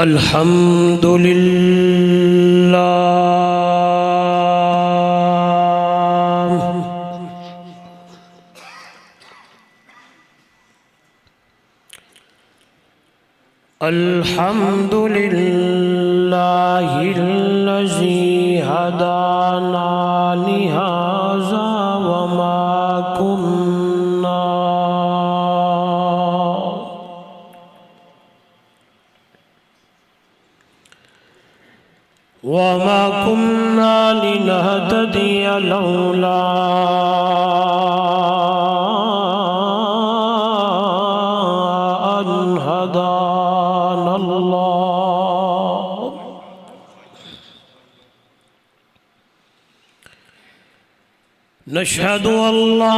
अल्हम्दुलिल्लाह अल्हम्दुलिल्लाहिल्लज़ी हदाना लिहाज़ा वमा कुन्ना लिनहतदिया लौला अन हदानल्लाह। नशहदु अल्ला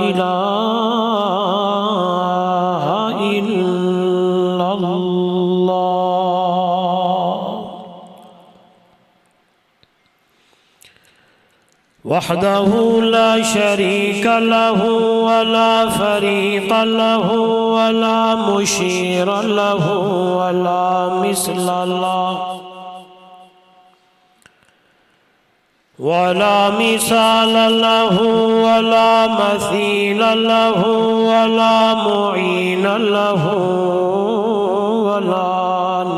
इलाहा इल्लल्लाह वहदहु ला शरीका लहु वला फरीक़ा लहु वला मुशीर लहु वला मिस्ल लहु वला मिसाल लहु वला मसील लहु वला मुईन लहु वला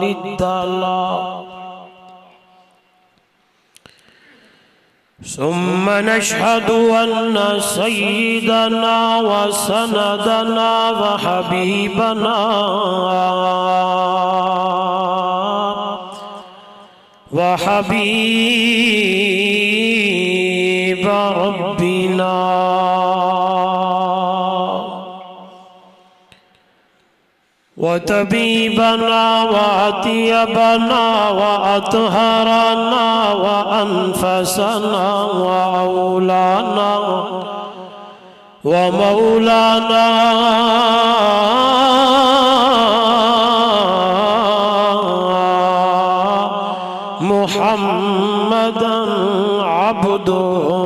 निद्द लहु। सुम्म नशहदु अन्न सय्यदना व सनदना व हबीबना व हबीब रब्बिना व तबीबना व अत्यबना व अतहरना व अनफसना व औलाना व मौलाना मुहम्मदन अब्दुहु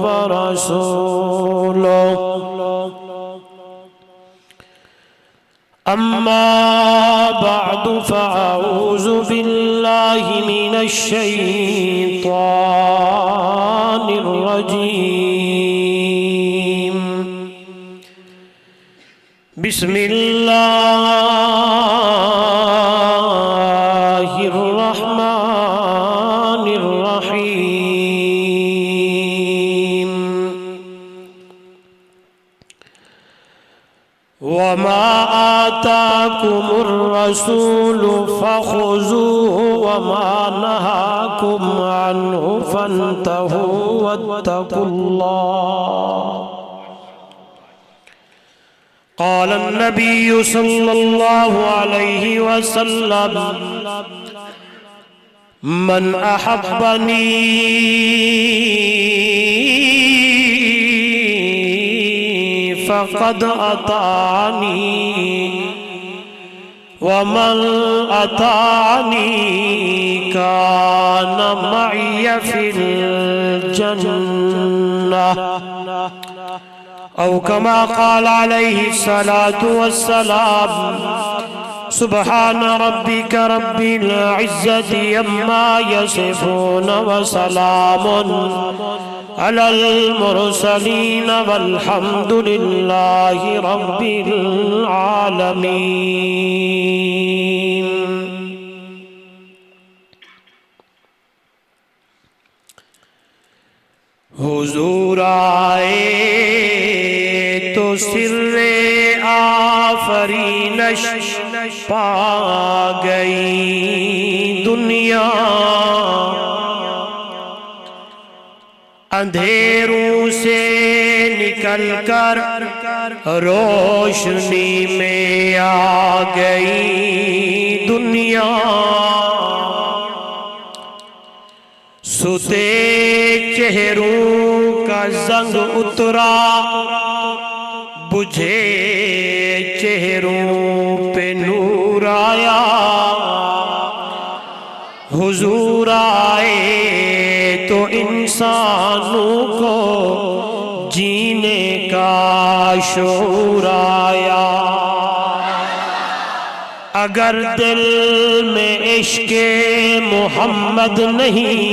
व रसूलुहु। अम्मा बअदु फ़अऊज़ु बिल्लाहि मिनश शैतानिर रजीम। बिस्मिल्लाहिर रहमानिर रहीम। वमा आताकुमुर रसूलु फखुज़ूहु वमा नहाकुम अन्हु फंतहू वत्तकुल्लाह। क़ाल अन्नबिय्यु सल्लल्लाहु अलैहि वसल्लम मन अहब्बनी फ़क़द अतानी वमन अतानी कान मइय फ़िल जन्नह औ कमा क़ाल अलैहि सलातु वस्सलाम। सुब्हान रब्बिक रब्बिल इज़्ज़ति अम्मा यसिफ़ून व सलामुन अलल मुरसलीन वल्हम्दुलिल्लाहि रब्बिल आलमीन। हुजूर आए तो सिर्रे आफरीनश पा गई दुनिया। अंधेरों से निकलकर रोशनी में आ गई दुनिया। सुते चेहरों का जंग उतरा बुझे चेहरों पे नूर आया। हुजूर आए तो इंसानों को जीने का शऊर आया। अगर दिल में इश्क़े मोहम्मद नहीं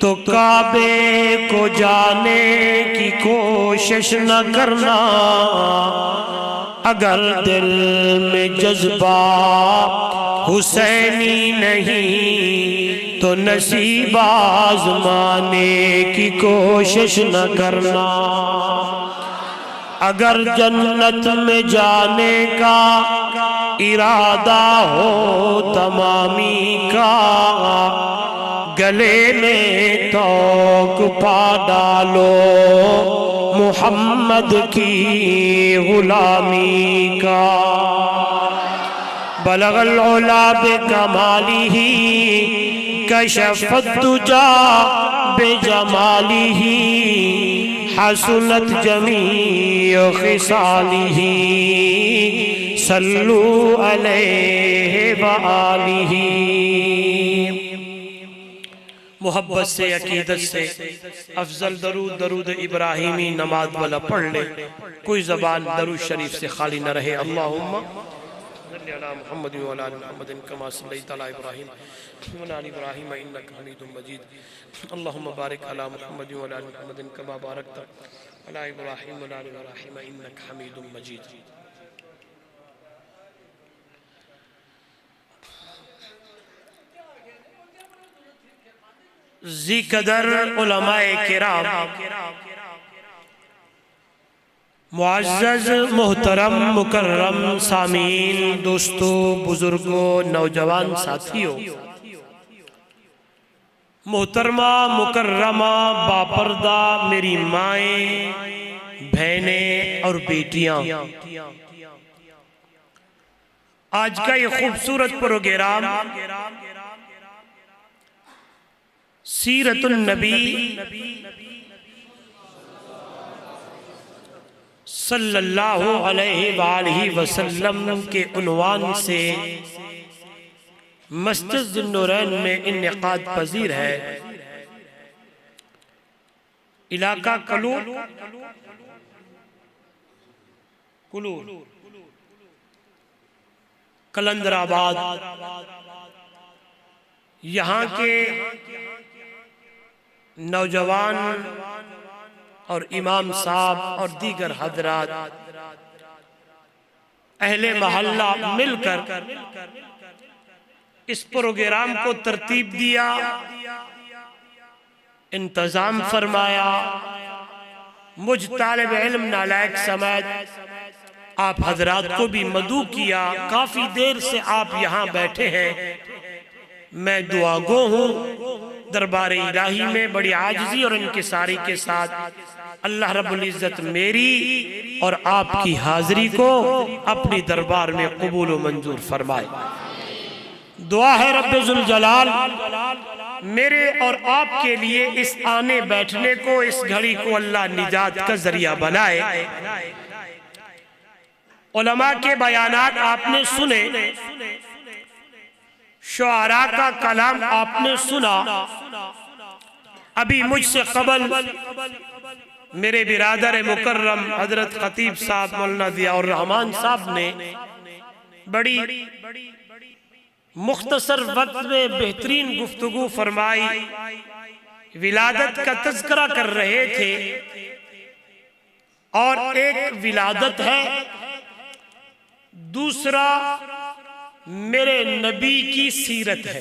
तो काबे को जाने की कोशिश न करना। अगर दिल में जज्बा हुसैनी नहीं तो नसीब आज़माने की कोशिश न करना। अगर जन्नत में जाने का इरादा हो तमामी का, गले में तौक पा डालो मोहम्मद की गुलामी का। बलगल उला बिकमालिही कशफत दुजा बेजमालिही, हसनत जमीअ खिसालिही, सल्लू अलैहि व आलिही। मोहब्बत से, अकीदत से अफजल दरूद दरूद इब्राहिमी नमाज वाला पढ़ ले। कोई ज़बान दरूद शरीफ से खाली न रहे। अल्लाहुम्मा सल्ली अला मुहम्मद व अला मुहम्मद कमा सल्लैता अला इब्राहीम व अला इब्राहीम इन्नका हमीदुम मजीद। अल्लाहुम्मा बारिक अला मुहम्मद व अला मुहम्मद कमा बारकता अला इब्राहीम व अला इब्राहीम इन्नका हमीदुम मजीद। जी कदर उलमाए किराम, मुअज़्ज़ज़ मोहतरम मुकर्रम सामीन, दोस्तों, बुजुर्गों, नौजवान साथियों, मोहतरमा मुकर्रमा बापर्दा मेरी माएँ, बहनें और बेटियां, आज का ये खूबसूरत प्रोग्राम सीरतुन नबी सल्लल्लाहु अलैहि वसल्लम के उन्वान से मस्जिद ज़ुन्नूरैन में इन्इक़ाद पजीर है। इलाका कलूर कलंदराबाद, यहाँ के नौजवान और इमाम साहब और दीगर हजरात अहले महल्ला मिलकर इस प्रोग्राम को तरतीब दिया, इंतजाम फरमाया। मुझ तालिब इल्म नालायक समेत आप हजरात को भी मदू किया। काफी देर से आप यहाँ बैठे हैं। मैं दुआगो हूँ। दरबार इलाही में बड़ी आजिज़ी और इंकिसारी के साथ अल्लाह रब्बुल इज़्ज़त मेरी और आपकी हाजिरी को अपनी दरबार में कबूल व मंजूर फरमाए। दुआ है रब्बे जुल जलाल मेरे और आपके लिए इस आने बैठने को, इस घड़ी को अल्लाह निजात का जरिया बनाए। उलमा के बयानात आपने सुने, शुआरा का कलाम आपने सुना। अभी मुझसे कबल मेरे बिरादर मुकर्रम हजरत खतीब साहब मौलाना ज़ियाउर रहमान साहब ने बड़ी मुख्तसर वक्त में बेहतरीन गुफ्तगू फरमाई। विलादत का तज़किरा कर रहे थे और एक विलादत है, दूसरा मेरे नबी की सीरत है।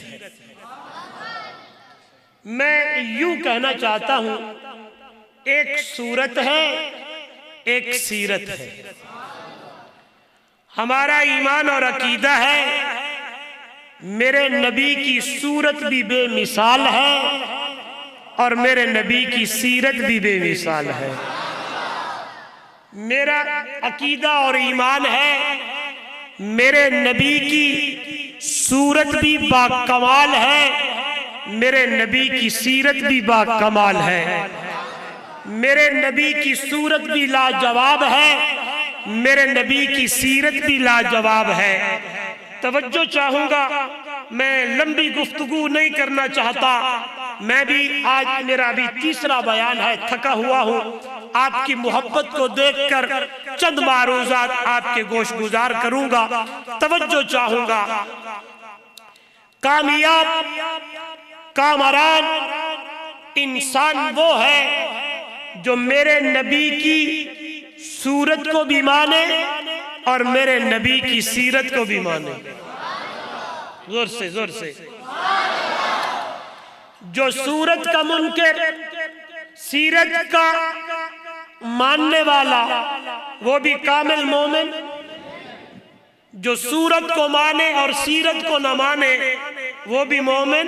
मैं यूं कहना चाहता हूं, एक सूरत है, एक सीरत है। हमारा ईमान और अकीदा है मेरे नबी की सूरत भी बेमिसाल है और मेरे नबी की सीरत भी बेमिसाल है। मेरा अकीदा और ईमान है मेरे नबी की सूरत भी बाकमाल है, मेरे नबी की सीरत भी बाकमाल है। मेरे नबी की सूरत भी लाजवाब है, मेरे नबी की सीरत भी लाजवाब है। तवज्जो चाहूंगा, मैं लंबी गुफ्तगू नहीं करना चाहता। मैं भी आज मेरा भी तीसरा बयान है, थका हुआ हूँ। आपकी मोहब्बत को देखकर चंद मारूजात आपके गोश गुजार करूंगा, तवज्जो चाहूंगा। कामयाब कामरान इंसान वो है जो मेरे नबी की सूरत को भी माने और मेरे नबी की सीरत को भी माने। जोर से जोर से। जो सूरत का मुनकर, सीरत का मानने वाला, वो भी कामिल मोमिन। जो सूरत को माने और सीरत को न माने, वो भी मोमिन।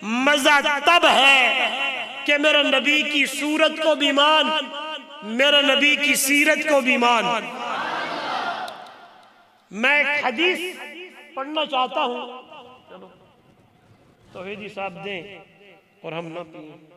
मजा तब है कि मेरे नबी की सूरत को भी मान, मेरे नबी की सीरत को भी मान। मैं एक हदीस पढ़ना चाहता हूं। चलो तौहीदी साहब दें और हम ना पिए।